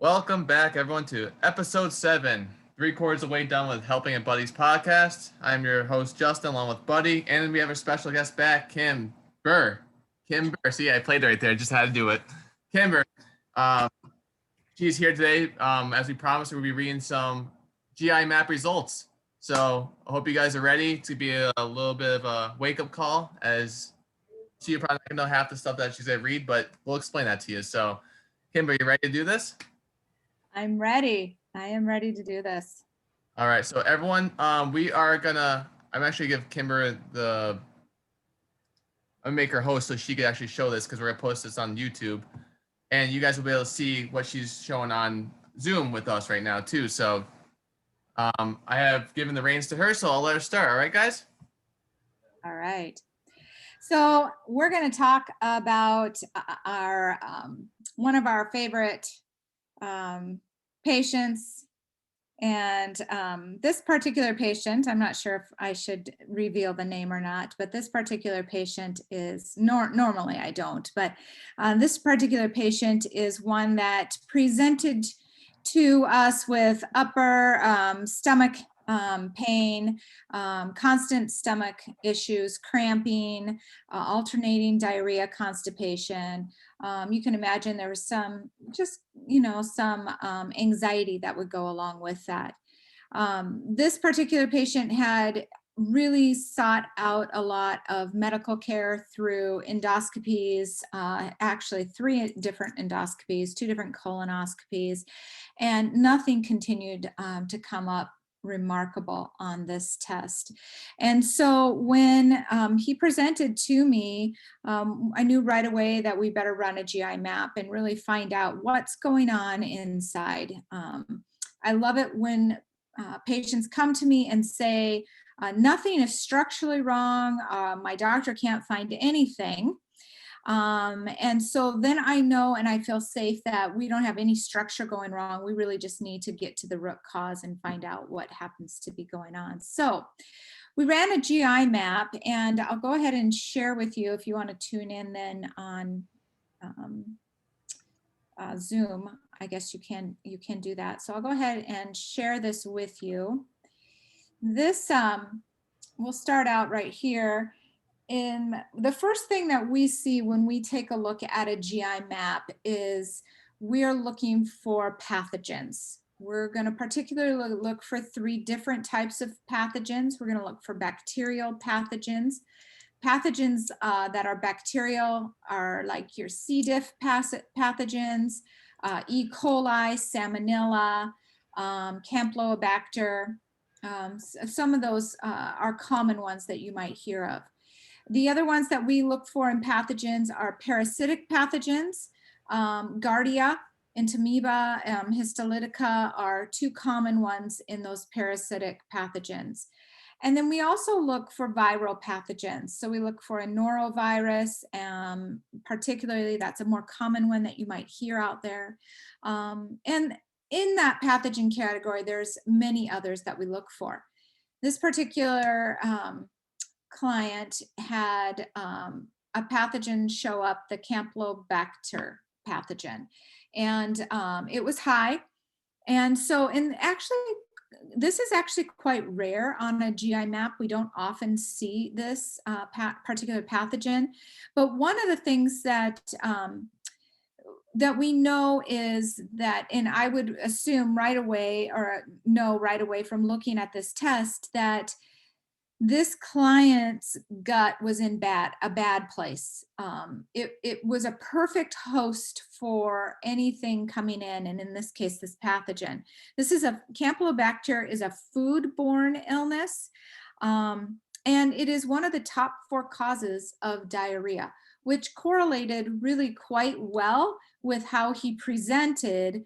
Welcome back, everyone, to episode 7, 3/4 of the way done with Helping a Buddy's podcast. I'm your host, Justin, along with Buddy, and we have a special guest back, Kimber. Kimber, see, I played right there, just had to do it. Kimber, um, she's here today. As we promised, we'll be reading some GI map results. So I hope you guys are ready to be a little bit of a wake-up call, as she probably not gonna know half the stuff that she's gonna read, but we'll explain that to you. So, Kimber, you ready to do this? I'm ready. I am ready to do this. All right, so everyone, we are gonna. I'm actually give Kimber the. I'm gonna make her host so she could actually show this because we're gonna post this on YouTube, and you guys will be able to see what she's showing on Zoom with us right now too. So, I have given the reins to her, so I'll let her start. All right, guys. All right. So we're going to talk about our one of our favorite patients. And this particular patient, I'm not sure if I should reveal the name or not, but this particular patient is, normally I don't, but this particular patient is one that presented to us with upper stomach pain, constant stomach issues, cramping, alternating diarrhea, constipation. You can imagine there was some, some anxiety that would go along with that. This particular patient had really sought out a lot of medical care through endoscopies, actually 3 different endoscopies, 2 different colonoscopies, and nothing continued to come up remarkable on this test. And so when he presented to me, I knew right away that we better run a GI map and really find out what's going on inside. I love it when patients come to me and say, nothing is structurally wrong. My doctor can't find anything. And so then I know and I feel safe that we don't have any structure going wrong. We really just need to get to the root cause and find out what happens to be going on. So we ran a GI map, and I'll go ahead and share with you if you want to tune in then on Zoom. I guess you can do that. So I'll go ahead and share this with you. This we'll start out right here. In the first thing that we see when we take a look at a GI map is we're looking for pathogens. We're going to particularly look for 3 different types of pathogens. We're going to look for bacterial pathogens. Pathogens that are bacterial are like your C. diff pathogens, E. coli, Salmonella, Campylobacter. Some of those are common ones that you might hear of. The other ones that we look for in pathogens are parasitic pathogens. Giardia, Entamoeba, Histolytica are 2 common ones in those parasitic pathogens. And then we also look for viral pathogens. So we look for a norovirus, particularly that's a more common one that you might hear out there. And in that pathogen category, there's many others that we look for. This particular client had a pathogen show up, the Campylobacter pathogen, and it was high. And so, this is actually quite rare on a GI map. We don't often see this particular pathogen, but one of the things that that we know is that, and I would assume right away, or know right away from looking at this test, that this client's gut was in a bad place. It was a perfect host for anything coming in, and in this case, this pathogen. Campylobacter is a foodborne illness, and it is one of the top 4 causes of diarrhea, which correlated really quite well with how he presented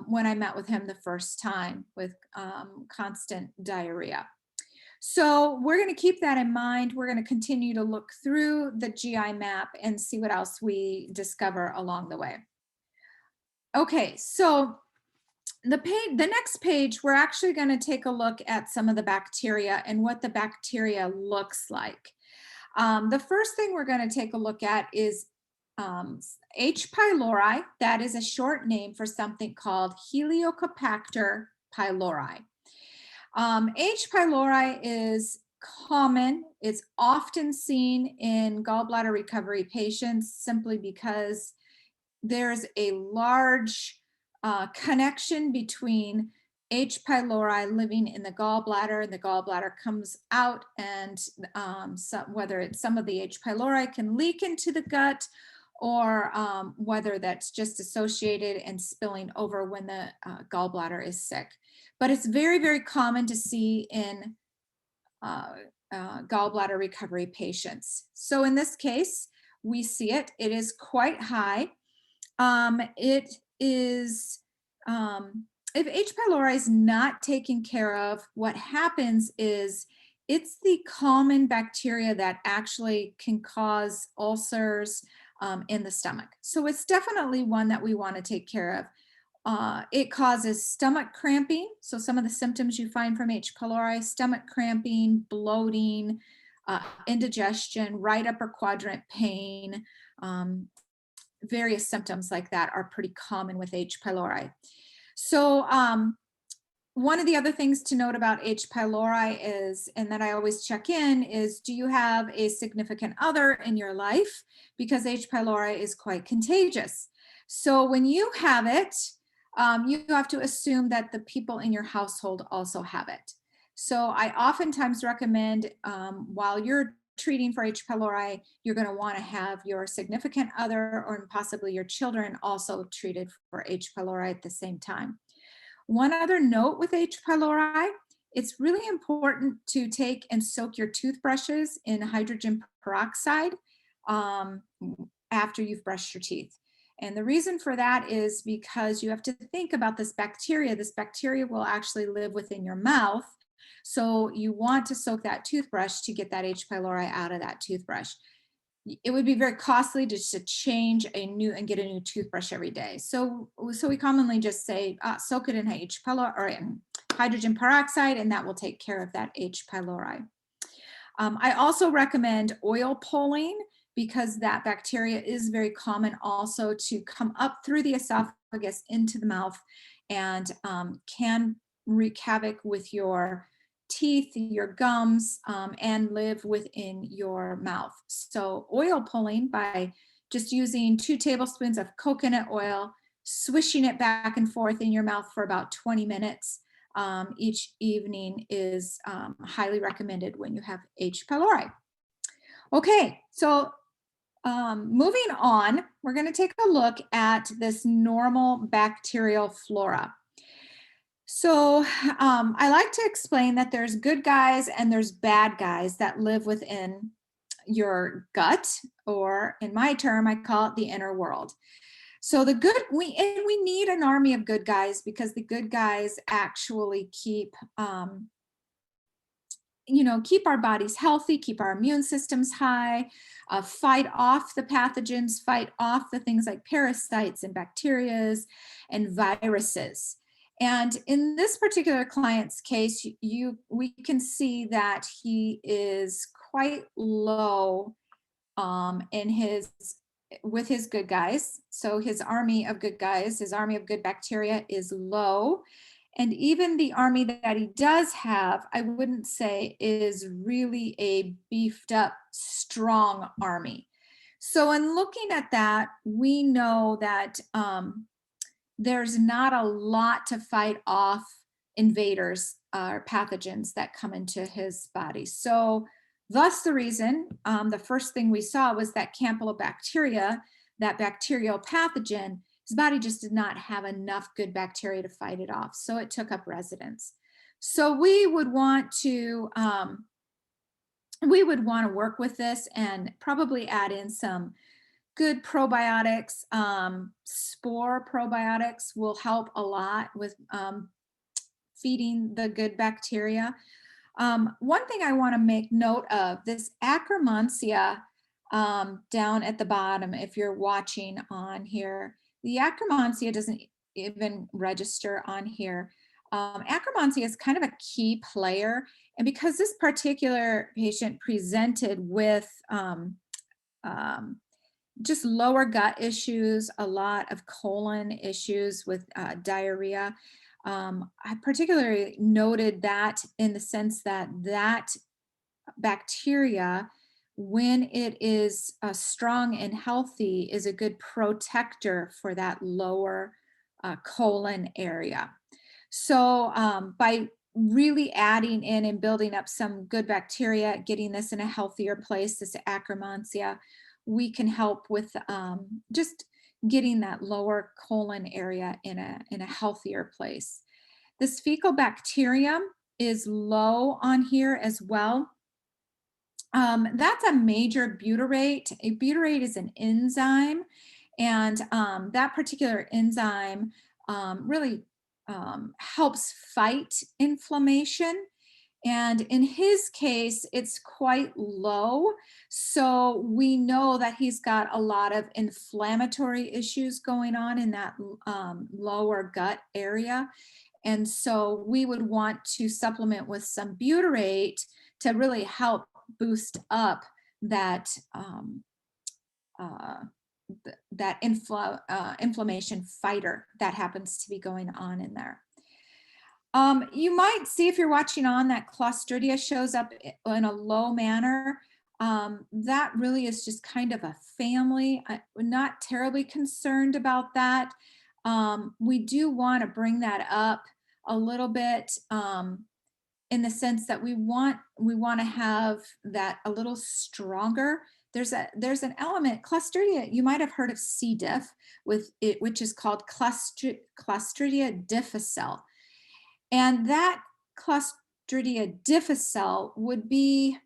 when I met with him the first time with constant diarrhea. So we're going to keep that in mind. We're going to continue to look through the GI map and see what else we discover along the way. Okay, so the next page, we're actually going to take a look at some of the bacteria and what the bacteria looks like. The first thing we're going to take a look at is H. pylori, that is a short name for something called Helicobacter pylori. H. pylori is common. It's often seen in gallbladder recovery patients simply because there's a large connection between H. pylori living in the gallbladder, and the gallbladder comes out, and whether it's some of the H. pylori can leak into the gut, or whether that's just associated and spilling over when the gallbladder is sick. But it's very, very common to see in gallbladder recovery patients. So in this case, we see it. It is quite high. It is, if H. pylori is not taken care of, what happens is it's the common bacteria that actually can cause ulcers in the stomach. So it's definitely one that we want to take care of. It causes stomach cramping. So some of the symptoms you find from H. pylori: stomach cramping, bloating, indigestion, right upper quadrant pain, various symptoms like that are pretty common with H. pylori. So one of the other things to note about H. pylori is, and that I always check in, is do you have a significant other in your life? Because H. pylori is quite contagious. So when you have it, you have to assume that the people in your household also have it. So I oftentimes recommend while you're treating for H. pylori, you're going to want to have your significant other or possibly your children also treated for H. pylori at the same time. One other note with H. pylori, it's really important to take and soak your toothbrushes in hydrogen peroxide after you've brushed your teeth. And the reason for that is because you have to think about this bacteria. This bacteria will actually live within your mouth. So you want to soak that toothbrush to get that H. pylori out of that toothbrush. It would be very costly just to change and get a new toothbrush every day. So we commonly just say soak it in H. pylori or in hydrogen peroxide, and that will take care of that H. pylori. I also recommend oil pulling, because that bacteria is very common also to come up through the esophagus into the mouth and can wreak havoc with your teeth, your gums, and live within your mouth. So oil pulling by just using 2 tablespoons of coconut oil, swishing it back and forth in your mouth for about 20 minutes each evening is highly recommended when you have H. pylori. Okay, so moving on, we're going to take a look at this normal bacterial flora. So I like to explain that there's good guys and there's bad guys that live within your gut, or in my term, I call it the inner world. So we need an army of good guys, because the good guys actually keep our bodies healthy, keep our immune systems high, fight off the pathogens, fight off the things like parasites and bacterias and viruses. And in this particular client's case, we can see that he is quite low with his good guys. So his army of good guys, his army of good bacteria is low. And even the army that he does have, I wouldn't say is really a beefed up, strong army. So in looking at that, we know that there's not a lot to fight off invaders or pathogens that come into his body. So thus the reason, the first thing we saw was that Campylobacteria, that bacterial pathogen, his body just did not have enough good bacteria to fight it off. So it took up residence. So we would want to work with this and probably add in some good probiotics. Spore probiotics will help a lot with feeding the good bacteria. One thing I want to make note of, this Akkermansia down at the bottom, if you're watching on here, the Akkermansia doesn't even register on here. Akkermansia is kind of a key player. And because this particular patient presented with just lower gut issues, a lot of colon issues with diarrhea. I particularly noted that in the sense that that bacteria, when it is strong and healthy, is a good protector for that lower colon area. So by really adding in and building up some good bacteria, getting this in a healthier place, this Akkermansia, we can help with just getting that lower colon area in a healthier place. This fecal bacterium is low on here as well. That's a major butyrate. A butyrate is an enzyme, and that particular enzyme really helps fight inflammation. And in his case, it's quite low. So we know that he's got a lot of inflammatory issues going on in that lower gut area. And so we would want to supplement with some butyrate to really help boost up that uh, inflammation fighter that happens to be going on in there. You might see, if you're watching on, that Clostridia shows up in a low manner. That really is just kind of a family. We're not terribly concerned about that. We do want to bring that up a little bit in the sense that we want to have that a little stronger. There's an element, Clostridia, you might have heard of C. diff with it, which is called Clostridia difficile. And that Clostridia difficile would be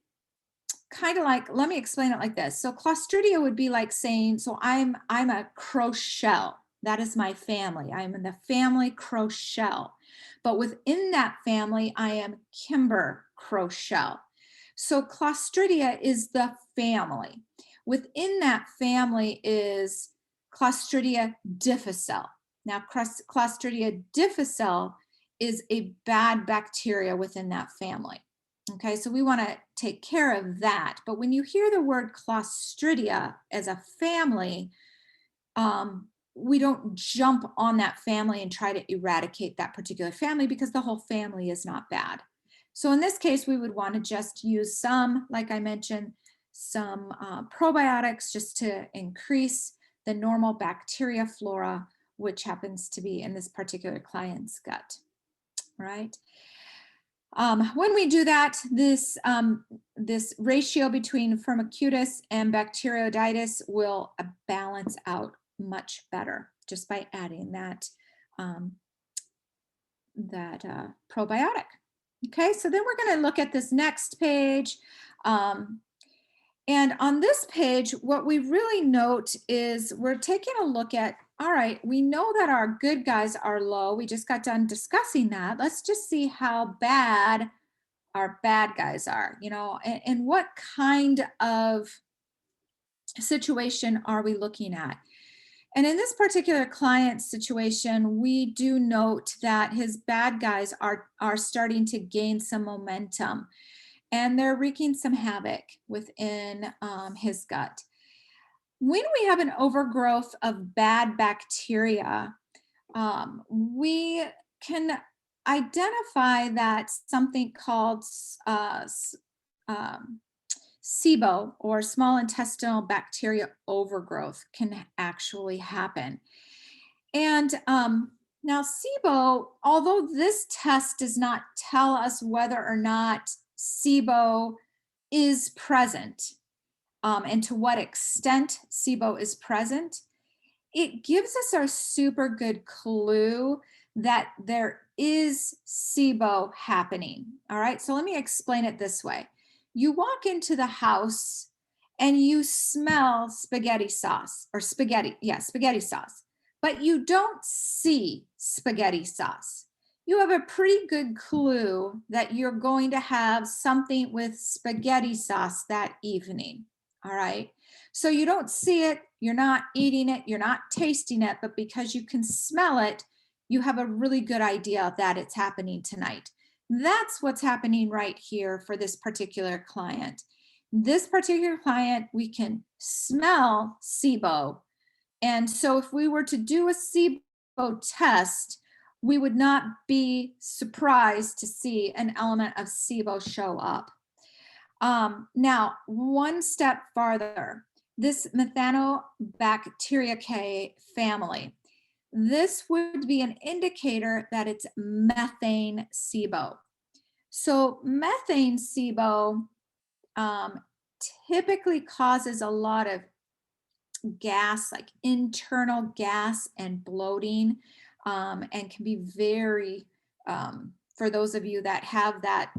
kind of like, let me explain it like this. So Clostridia would be like saying, so I'm a Crochelle. That is my family. I'm in the family Crochelle. But within that family, I am Kimber Crochelle. So Clostridia is the family. Within that family is Clostridia difficile. Now, Clostridia difficile is a bad bacteria within that family. Okay, so we want to take care of that. But when you hear the word Clostridia as a family, we don't jump on that family and try to eradicate that particular family, because the whole family is not bad. So in this case, we would want to just use some, like I mentioned, some probiotics just to increase the normal bacteria flora, which happens to be in this particular client's gut, right? When we do that, this ratio between firmicutes and bacteroidetes will balance out much better just by adding that probiotic. Okay, so then we're going to look at this next page. And on this page, what we really note is we're taking a look at, all right, we know that our good guys are low. We just got done discussing that. Let's just see how bad our bad guys are, and what kind of situation are we looking at? And in this particular client situation, we do note that his bad guys are starting to gain some momentum, and they're wreaking some havoc within his gut. When we have an overgrowth of bad bacteria, we can identify that something called SIBO, or small intestinal bacteria overgrowth, can actually happen. And now SIBO, although this test does not tell us whether or not SIBO is present and to what extent SIBO is present, it gives us a super good clue that there is SIBO happening. All right, so let me explain it this way. You walk into the house and you smell spaghetti sauce, or spaghetti sauce, but you don't see spaghetti sauce. You have a pretty good clue that you're going to have something with spaghetti sauce that evening. All right, so you don't see it, you're not eating it, you're not tasting it, but because you can smell it, you have a really good idea that it's happening tonight. That's what's happening right here for this particular client. This particular client, we can smell SIBO. And so if we were to do a SIBO test, we would not be surprised to see an element of SIBO show up. Now, one step farther, this Methanobacteriaceae family, this would be an indicator that it's methane SIBO. So methane SIBO typically causes a lot of gas, like internal gas and bloating, and can be very, for those of you that have that,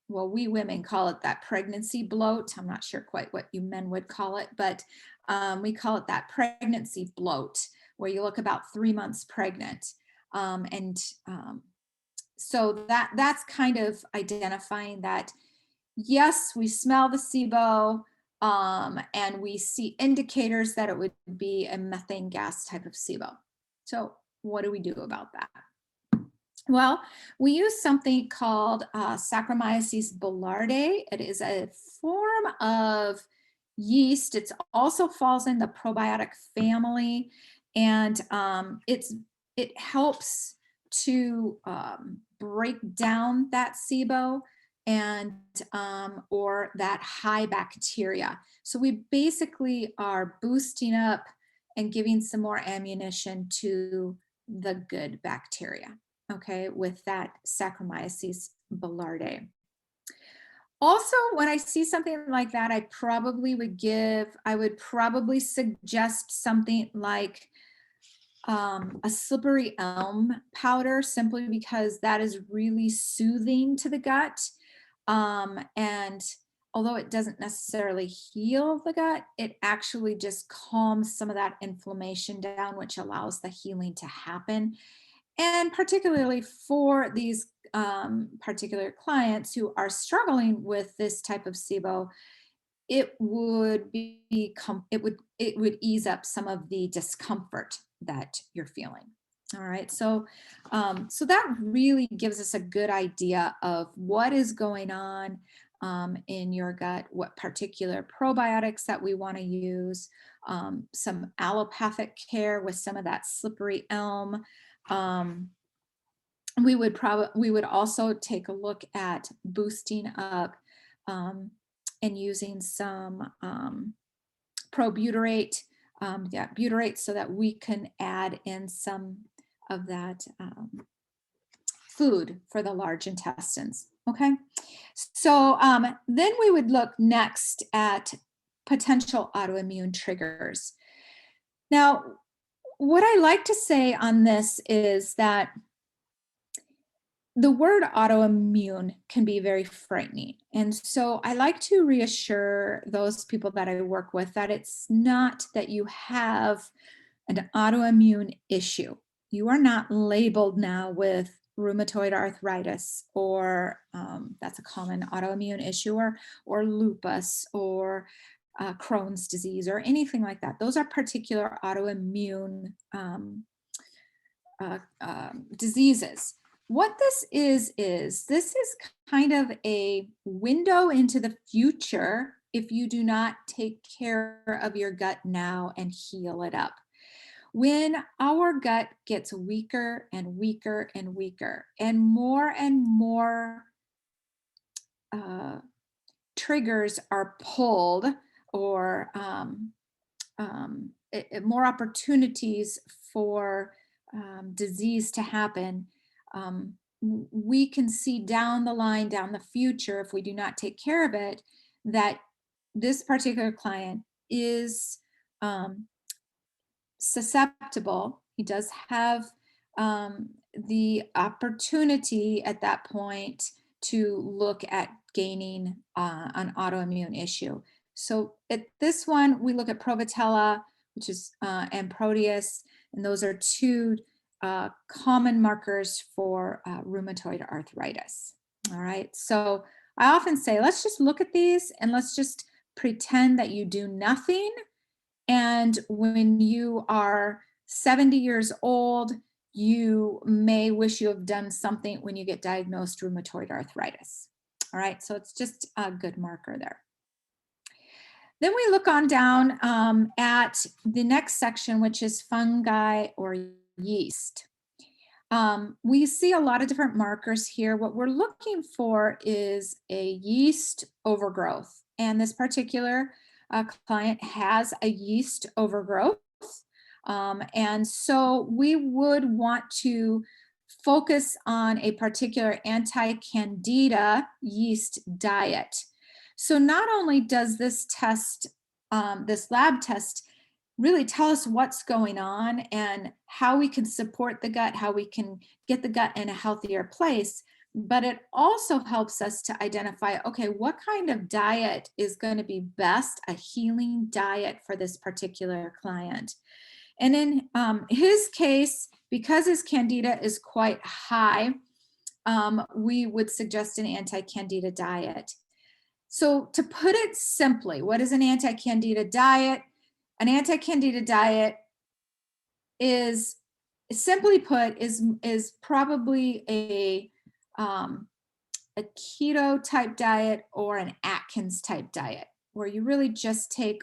well, we women call it that pregnancy bloat. I'm not sure quite what you men would call it, but we call it that pregnancy bloat, where you look about 3 months pregnant. So that's kind of identifying that, yes, we smell the SIBO, and we see indicators that it would be a methane gas type of SIBO. So what do we do about that? Well, we use something called Saccharomyces boulardii. It is a form of yeast. It also falls in the probiotic family, and it helps to break down that SIBO and or that high bacteria. So we basically are boosting up and giving some more ammunition to the good bacteria, okay, with that Saccharomyces boulardii. Also, when I see something like that, I would probably suggest something like a slippery elm powder, simply because that is really soothing to the gut. And although it doesn't necessarily heal the gut, it actually just calms some of that inflammation down, which allows the healing to happen. And particularly for these particular clients who are struggling with this type of SIBO, it would ease up some of the discomfort that you're feeling. All right, so that really gives us a good idea of what is going on in your gut, what particular probiotics that we want to use, some allopathic care with some of that slippery elm. We would also take a look at boosting up and using some probutyrate, butyrate, so that we can add in some of that food for the large intestines. Okay, so then we would look next at potential autoimmune triggers. Now, what I like to say on this is that the word autoimmune can be very frightening. And so I like to reassure those people that I work with that it's not that you have an autoimmune issue. You are not labeled now with rheumatoid arthritis, or that's a common autoimmune issue, or lupus, or Crohn's disease, or anything like that. Those are particular autoimmune diseases. What this is this is kind of a window into the future if you do not take care of your gut now and heal it up. When our gut gets weaker and weaker and weaker, and more triggers are pulled, or more opportunities for disease to happen, we can see down the line, down the future, if we do not take care of it, that this particular client is susceptible. He does have the opportunity at that point to look at gaining an autoimmune issue. So at this one, we look at Provotella, which is and Proteus, and those are two common markers for rheumatoid arthritis. All right, so I often say, let's just look at these and let's just pretend that you do nothing. And when you are 70 years old, you may wish you have done something when you get diagnosed rheumatoid arthritis. All right, so it's just a good marker there. Then we look on down at the next section, which is fungi or yeast. We see a lot of different markers here. What we're looking for is a yeast overgrowth. And this particular client has a yeast overgrowth. And so we would want to focus on a particular anti-candida yeast diet. So not only does this test, this lab test, really tell us what's going on and how we can support the gut, how we can get the gut in a healthier place, but it also helps us to identify, okay, what kind of diet is going to be best, a healing diet for this particular client. And in his case, because his candida is quite high, we would suggest an anti-candida diet. So to put it simply, what is an anti-candida diet? An anti-candida diet is, simply put, is probably a keto type diet or an Atkins type diet, where you really just take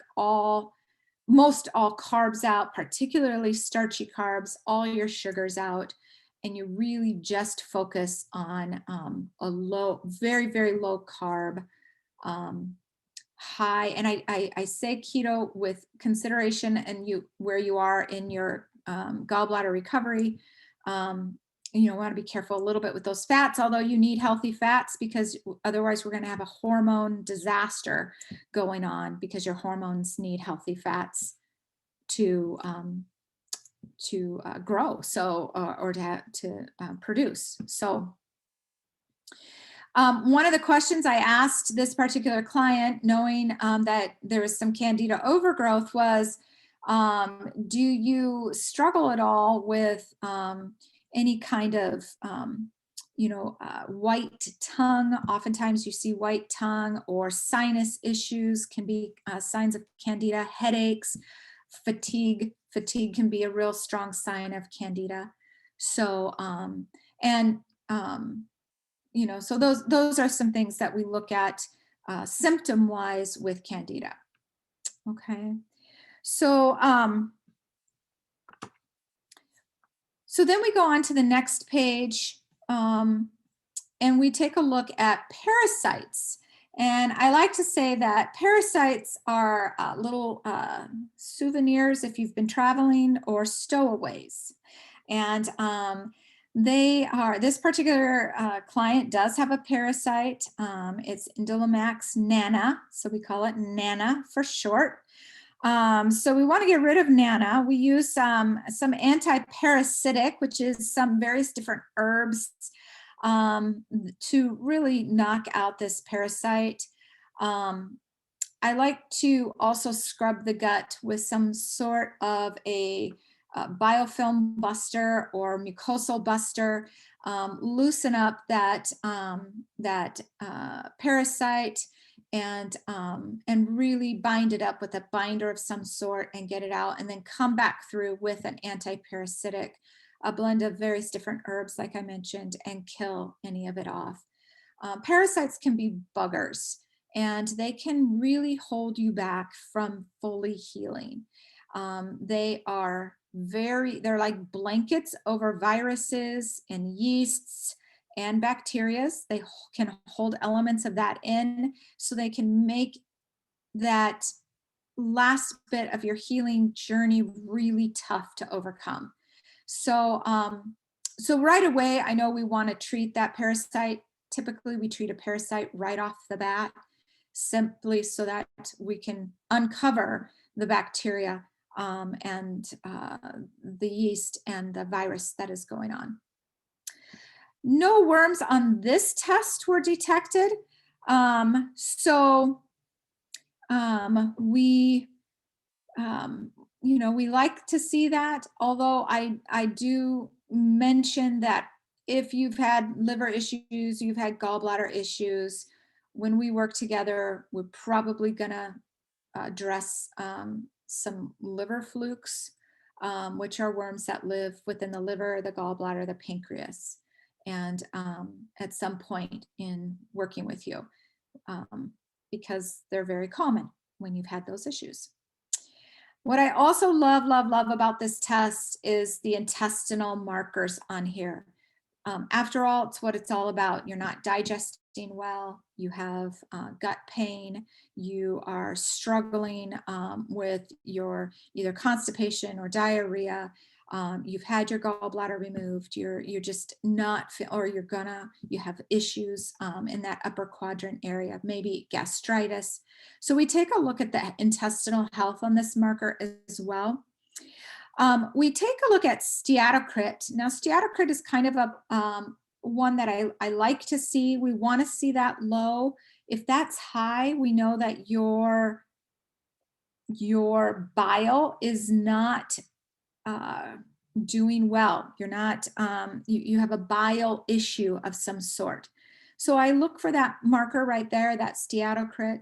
most all carbs out, particularly starchy carbs, all your sugars out, and you really just focus on a low, very, very low carb, high, and I say keto with consideration and where you are in your gallbladder recovery. Want to be careful a little bit with those fats, although you need healthy fats, because otherwise we're going to have a hormone disaster going on, because your hormones need healthy fats to grow, so or to produce. So one of the questions I asked this particular client, knowing that there was some candida overgrowth, was, do you struggle at all with any kind of, white tongue? Oftentimes you see white tongue, or sinus issues can be signs of candida, headaches, fatigue. Fatigue can be a real strong sign of candida. So, so those are some things that we look at symptom wise with candida. Okay, so so then we go on to the next page, and we take a look at parasites. And I like to say that parasites are little souvenirs if you've been traveling, or stowaways. And this particular client does have a parasite. It's Indolamax nana, so we call it Nana for short. So we want to get rid of Nana. We use some anti-parasitic, which is some various different herbs, to really knock out this parasite. I like to also scrub the gut with some sort of a biofilm buster or mucosal buster, loosen up that parasite, and really bind it up with a binder of some sort and get it out, and then come back through with an anti-parasitic, a blend of various different herbs, like I mentioned, and kill any of it off. Parasites can be buggers, and they can really hold you back from fully healing. They're like blankets over viruses and yeasts and bacteria. They can hold elements of that in, so they can make that last bit of your healing journey really tough to overcome. So, so right away, I know we want to treat that parasite. Typically, we treat a parasite right off the bat, simply so that we can uncover the bacteria and the yeast and the virus that is going on. No worms on this test were detected. We like to see that, although I do mention that if you've had liver issues, you've had gallbladder issues, when we work together, we're probably gonna address some liver flukes, which are worms that live within the liver, the gallbladder, the pancreas, and at some point in working with you, because they're very common when you've had those issues. What I also love, love, love about this test is the intestinal markers on here. After all, it's what it's all about. You're not digesting well, you have gut pain, you are struggling with your either constipation or diarrhea, you've had your gallbladder removed, you're just not, or you have issues in that upper quadrant area, maybe gastritis. So we take a look at the intestinal health on this marker as well. We take a look at steatocrit. Now, steatocrit is kind of a one that I like to see. We want to see that low. If that's high, we know that your bile is not doing well. You're not, you have a bile issue of some sort. So I look for that marker right there, that steatocrit.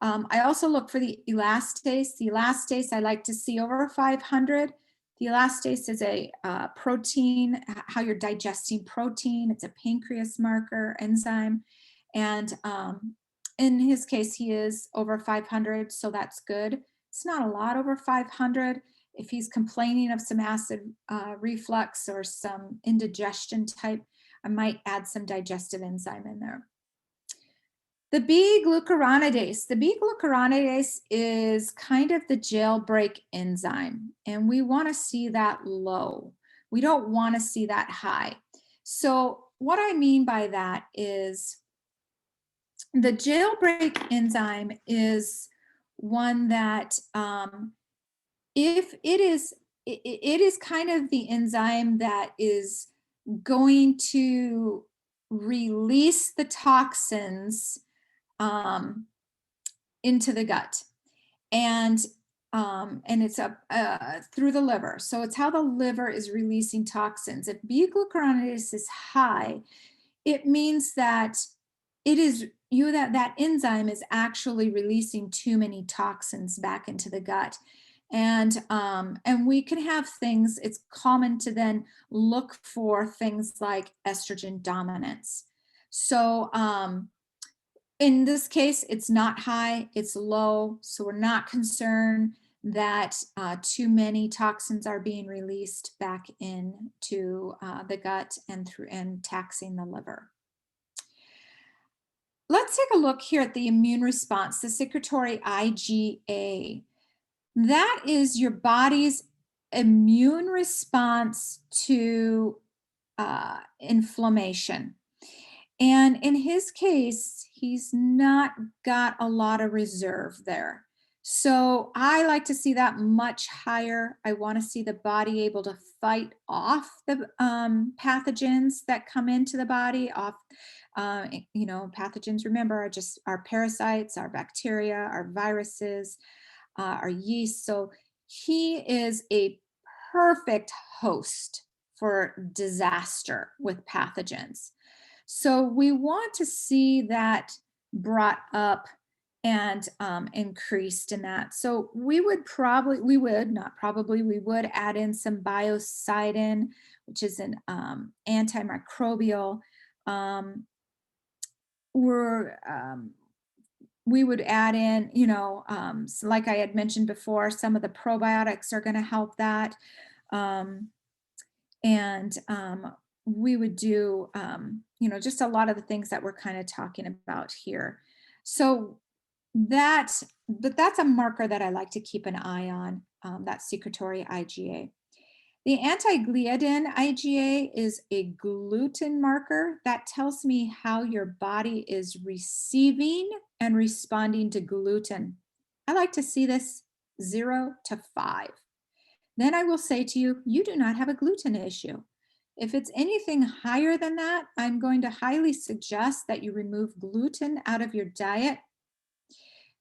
I also look for the elastase. The elastase I like to see over 500. The elastase is a protein, how you're digesting protein. It's a pancreas marker enzyme. And in his case, he is over 500, so that's good. It's not a lot over 500. If he's complaining of some acid reflux or some indigestion type, I might add some digestive enzyme in there. The B-glucuronidase. The B-glucuronidase is kind of the jailbreak enzyme, and we want to see that low. We don't want to see that high. So what I mean by that is the jailbreak enzyme is one that if it is kind of the enzyme that is going to release the toxins into the gut, and it's through the liver. So it's how the liver is releasing toxins. If B-glucuronidase is high, it means that it is that enzyme is actually releasing too many toxins back into the gut. And we can have things, it's common to then look for things like estrogen dominance. So in this case, it's not high, it's low. So we're not concerned that too many toxins are being released back into the gut and taxing the liver. Let's take a look here at the immune response, the secretory IgA. That is your body's immune response to inflammation. And in his case, he's not got a lot of reserve there. So I like to see that much higher. I want to see the body able to fight off the pathogens that come into the body. Pathogens, remember, are just our parasites, our bacteria, our viruses, our yeast. So he is a perfect host for disaster with pathogens. So we want to see that brought up and increased in that. So we would add in some biocidin, which is an antimicrobial. We would add in, so like I had mentioned before, some of the probiotics are going to help that. We would do, just a lot of the things that we're kind of talking about here. So that's a marker that I like to keep an eye on, that secretory IgA. The anti-gliadin IgA is a gluten marker that tells me how your body is receiving and responding to gluten. I like to see this 0 to 5. Then I will say to you, you do not have a gluten issue. If it's anything higher than that, I'm going to highly suggest that you remove gluten out of your diet,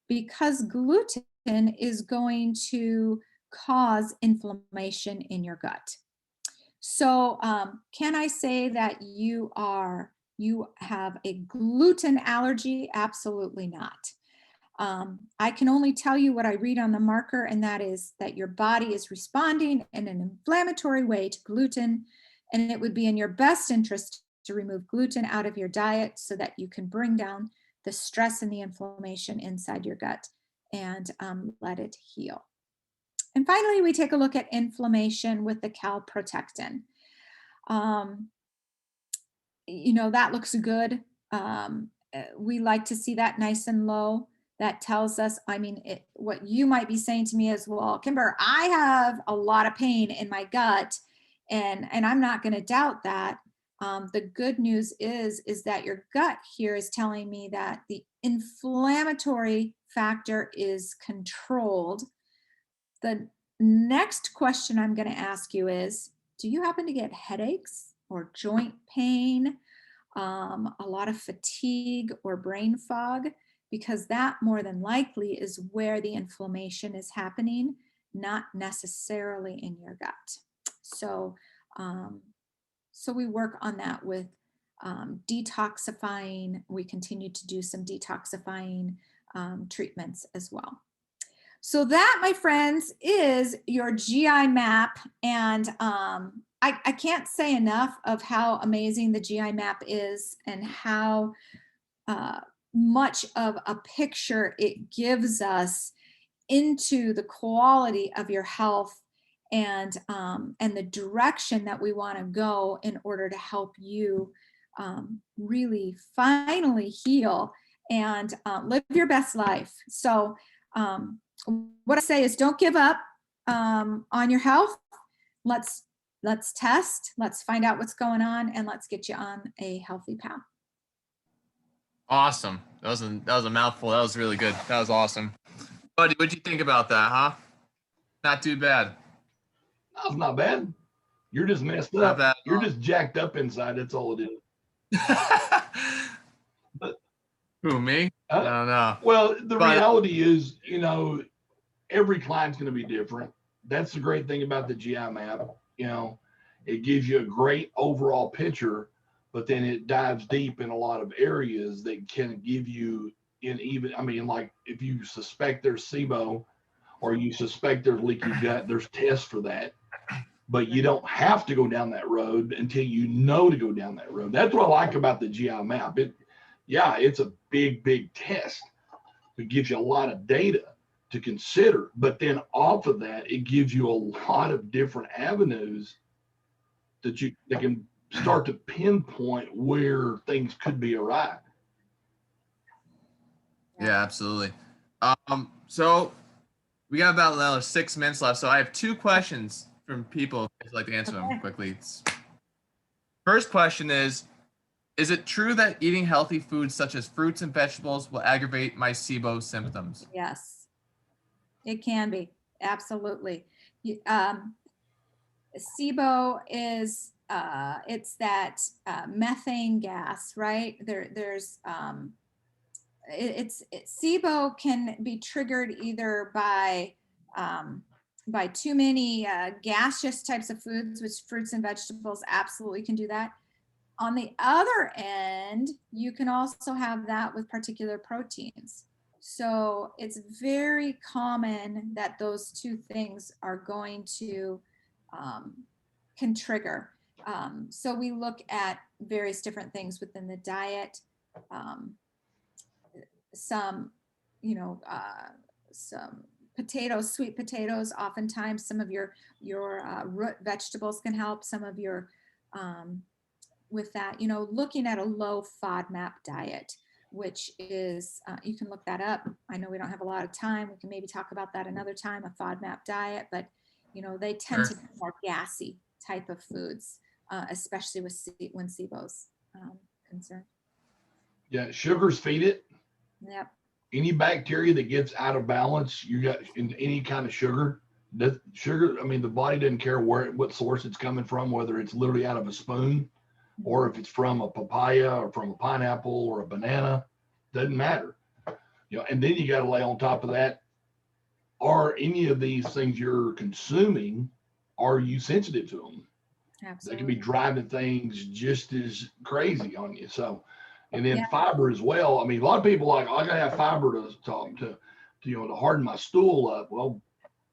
because gluten is going to cause inflammation in your gut. So can I say that you have a gluten allergy? Absolutely not. I can only tell you what I read on the marker, and that is that your body is responding in an inflammatory way to gluten, and it would be in your best interest to remove gluten out of your diet so that you can bring down the stress and the inflammation inside your gut. and let it heal. And finally, we take a look at inflammation with the calprotectin. That looks good. We like to see that nice and low. That tells us, what you might be saying to me is, well, Kimber, I have a lot of pain in my gut, and I'm not going to doubt that. The good news is that your gut here is telling me that the inflammatory factor is controlled. The next question I'm going to ask you is, do you happen to get headaches or joint pain, a lot of fatigue or brain fog? Because that more than likely is where the inflammation is happening, not necessarily in your gut. So, so we work on that with detoxifying. We continue to do some detoxifying treatments as well. So that, my friends, is your GI map. And I can't say enough of how amazing the GI map is and how much of a picture it gives us into the quality of your health and the direction that we want to go in order to help you really finally heal and live your best life. So what I say is, don't give up on your health. Let's test, let's find out what's going on, and let's get you on a healthy path. Awesome. That was a mouthful. That was really good. That was awesome. Buddy, what'd you think about that, huh? Not too bad. That's not bad. You're just messed Not up. bad at You're all. just jacked up inside. That's all it is. Who, me? I don't know. Well, the reality is, every client's going to be different. That's the great thing about the GI map. It gives you a great overall picture, but then it dives deep in a lot of areas that can give you like if you suspect there's SIBO or you suspect there's leaky gut, there's tests for that. But you don't have to go down that road until you know to go down that road. That's what I like about the GI map. It's a big test. It gives you a lot of data to consider, but then off of that, it gives you a lot of different avenues that can start to pinpoint where things could be awry. Yeah, absolutely. So we got about another 6 minutes left. So I have 2 questions from people. I'd like to answer them quickly. First question is it true that eating healthy foods such as fruits and vegetables will aggravate my SIBO symptoms? Yes, it can be. Absolutely. SIBO is it's that methane gas, right? SIBO can be triggered either by too many gaseous types of foods, which fruits and vegetables absolutely can do that. On the other end, you can also have that with particular proteins. So it's very common that those two things are going to can trigger. So we look at various different things within the diet. Some potatoes, sweet potatoes. Oftentimes, some of your root vegetables can help. Some of your with that, looking at a low FODMAP diet, which is, you can look that up. I know we don't have a lot of time. We can maybe talk about that another time, a FODMAP diet, but, they tend to be more gassy type of foods, especially when SIBO's concerned. Yeah, sugars feed it. Yep. Any bacteria that gets out of balance, you got in any kind of sugar. The body doesn't care what source it's coming from, whether it's literally out of a spoon, or if it's from a papaya or from a pineapple or a banana, doesn't matter. And then you got to lay on top of that, are any of these things you're consuming, are you sensitive to them? Absolutely. They can be driving things just as crazy on you. So, and then fiber as well. A lot of people I gotta have fiber to harden my stool up. Well,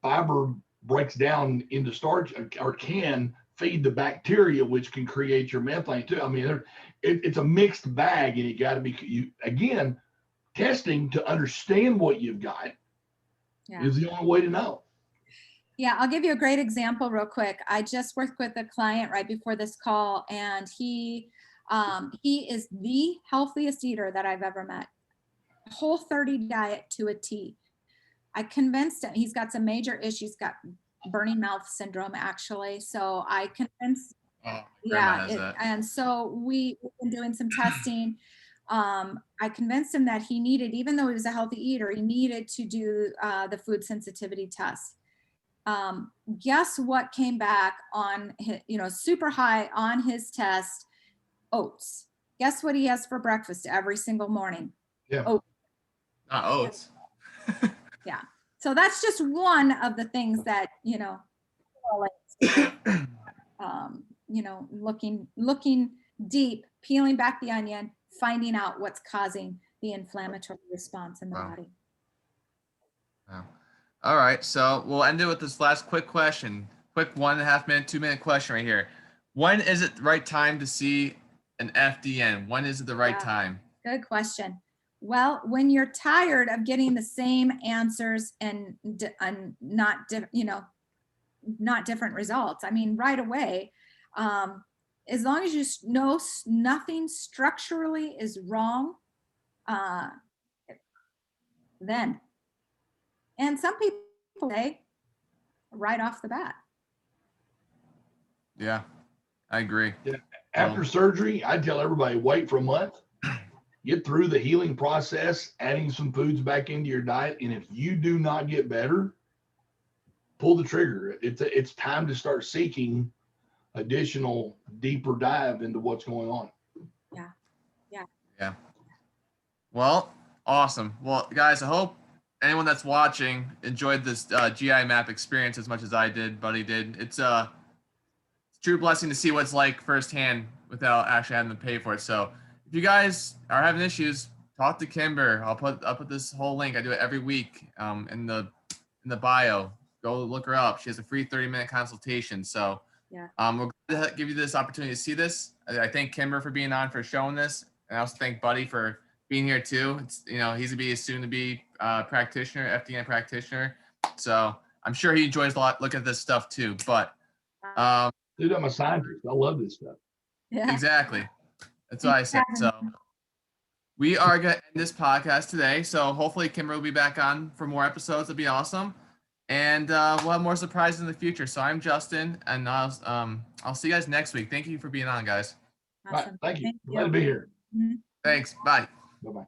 fiber breaks down into starch or can feed the bacteria, which can create your methane too. It's a mixed bag, and you got to be again testing to understand what you've got, Yeah. Is the only way to know. Yeah, I'll give you a great example real quick. I just worked with a client right before this call, and he is the healthiest eater that I've ever met. Whole 30 diet to a T. I convinced him, he's got some major issues, got burning mouth syndrome actually. So I convinced, Oh, yeah, has that. and so we've been doing some testing. I convinced him that he needed, even though he was a healthy eater, he needed to do the food sensitivity test. Guess what came back on his, super high on his test? Oats. Guess what he has for breakfast every single morning? Yeah. Oats. Oats. Yeah. So that's just one of the things that, looking deep, peeling back the onion, finding out what's causing the inflammatory response in the body. Wow. All right. So we'll end it with this last quick question. Quick 1.5 minute, 2 minute question right here. When is it the right time to see an FDN? When is it the right time? Good question. Well, when you're tired of getting the same answers and not different results. I mean, right away, as long as you know nothing structurally is wrong, then. And some people say right off the bat. Yeah, I agree. Yeah. After surgery, I tell everybody, wait for a month, get through the healing process, adding some foods back into your diet. And if you do not get better, pull the trigger. It's time to start seeking additional deeper dive into what's going on. Yeah. Well, awesome. Well, guys, I hope anyone that's watching enjoyed this GI map experience as much as I did, Buddy did. It's a true blessing to see what it's like firsthand without actually having to pay for it. So if you guys are having issues, talk to Kimber. I'll put this whole link. I do it every week in the bio. Go look her up. She has a free 30-minute consultation. So Yeah. we're going to give you this opportunity to see this. I thank Kimber for being on, for showing this. And I also thank Buddy for being here too. It's, he's gonna be a soon-to-be practitioner, FDN practitioner. So I'm sure he enjoys a lot looking at this stuff too. But dude, I'm a scientist. I love this stuff. Yeah. Exactly. That's what I said. So we are gonna end this podcast today. So hopefully Kimber will be back on for more episodes. It'll be awesome. And we'll have more surprises in the future. So I'm Justin, and I'll see you guys next week. Thank you for being on, guys. Awesome. Right, thank you. Thank you. Glad to be here. Thanks. Bye. Bye-bye.